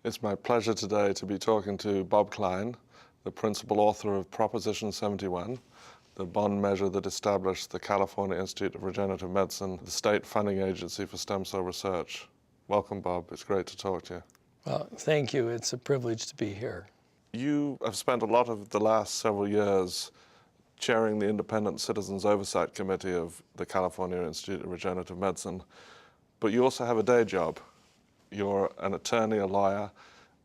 It's my pleasure today to be talking to Bob Klein, the principal author of Proposition 71, the bond measure that established the California Institute of Regenerative Medicine, the state funding agency for stem cell research. Welcome, Bob. It's great to talk to you. Well, thank you. It's a privilege to be here. You have spent a lot of the last several years chairing the Independent Citizens Oversight Committee of the California Institute of Regenerative Medicine, but you also have a day job. You're an attorney, a lawyer,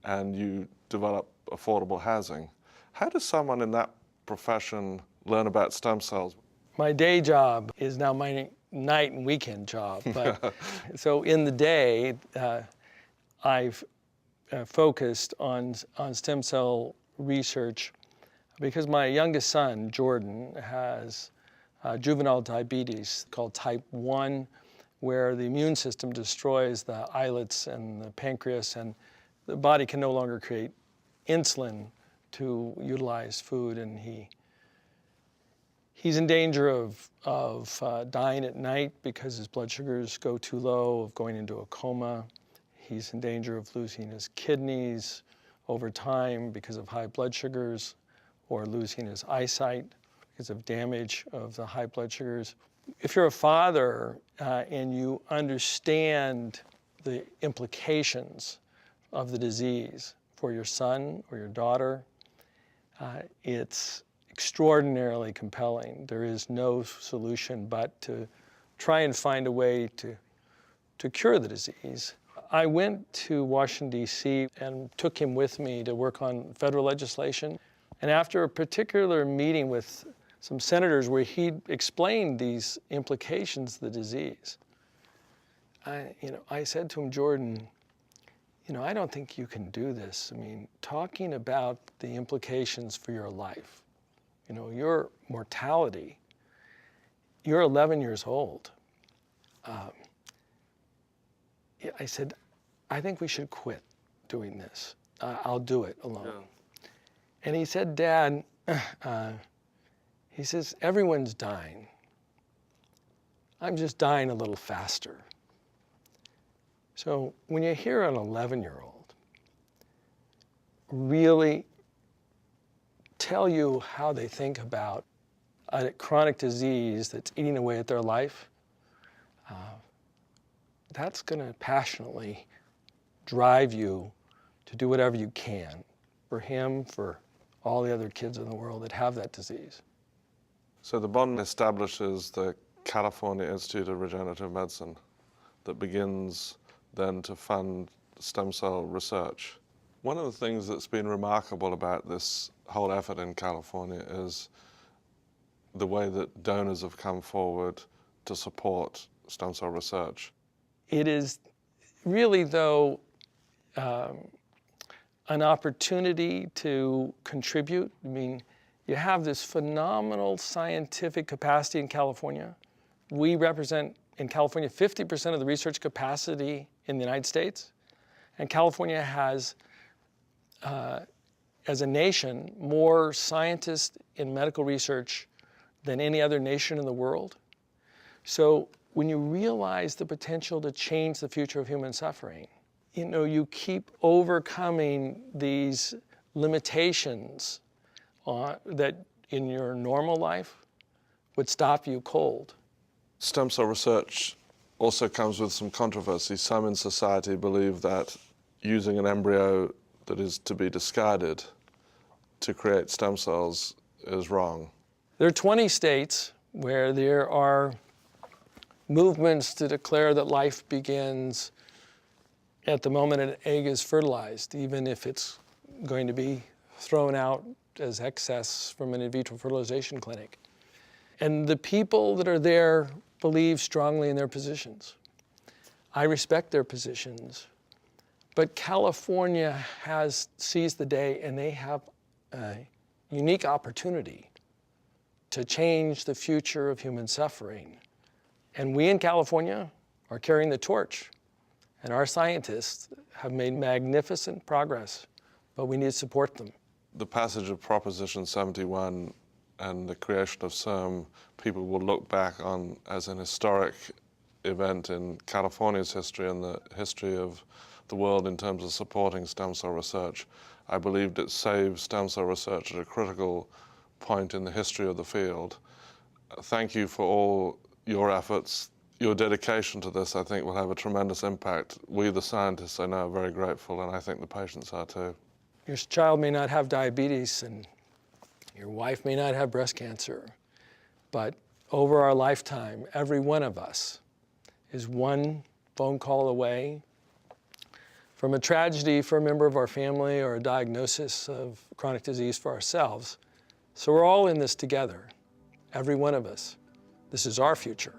and you develop affordable housing. How does someone in that profession learn about stem cells? My day job is now my night and weekend job, but so in the day, I've focused on stem cell research because my youngest son, Jordan, has juvenile diabetes called type 1, where the immune system destroys the islets and the pancreas, and the body can no longer create insulin to utilize food, and he's in danger of dying at night because his blood sugars go too low, of going into a coma. He's in danger of losing his kidneys over time because of high blood sugars, or losing his eyesight because of damage of the high blood sugars. If you're a father and you understand the implications of the disease for your son or your daughter, it's extraordinarily compelling. There is no solution but to try and find a way to cure the disease. I went to Washington, D.C. and took him with me to work on federal legislation. And after a particular meeting with some senators where he explained these implications of the disease, I said to him, Jordan, I don't think you can do this. I mean, talking about the implications for your life, your mortality, you're 11 years old. I said, I think we should quit doing this. I'll do it alone. Yeah. And he said, Dad, he says, everyone's dying. I'm just dying a little faster. So when you hear an 11-year-old really tell you how they think about a chronic disease that's eating away at their life, that's going to passionately drive you to do whatever you can for him, for all the other kids in the world that have that disease. So the bond establishes the California Institute of Regenerative Medicine that begins then to fund stem cell research. One of the things that's been remarkable about this whole effort in California is the way that donors have come forward to support stem cell research. It is really, though, an opportunity to contribute. I mean, you have this phenomenal scientific capacity in California. We represent, in California, 50% of the research capacity in the United States. And California has, as a nation, more scientists in medical research than any other nation in the world. So when you realize the potential to change the future of human suffering, you keep overcoming these limitations that in your normal life would stop you cold. Stem cell research also comes with some controversy. Some in society believe that using an embryo that is to be discarded to create stem cells is wrong. There are 20 states where there are movements to declare that life begins at the moment an egg is fertilized, even if it's going to be thrown out as excess from an in vitro fertilization clinic. And the people that are there believe strongly in their positions. I respect their positions. But California has seized the day, and they have a unique opportunity to change the future of human suffering. And we in California are carrying the torch. And our scientists have made magnificent progress, but we need to support them. The passage of Proposition 71 and the creation of CIRM, people will look back on as an historic event in California's history and the history of the world in terms of supporting stem cell research. I believed it saved stem cell research at a critical point in the history of the field. Thank you for all your efforts. Your dedication to this, I think, will have a tremendous impact. We, the scientists, I know, are very grateful, and I think the patients are too. Your child may not have diabetes, and your wife may not have breast cancer, but over our lifetime, every one of us is one phone call away from a tragedy for a member of our family or a diagnosis of chronic disease for ourselves. So we're all in this together, every one of us. This is our future.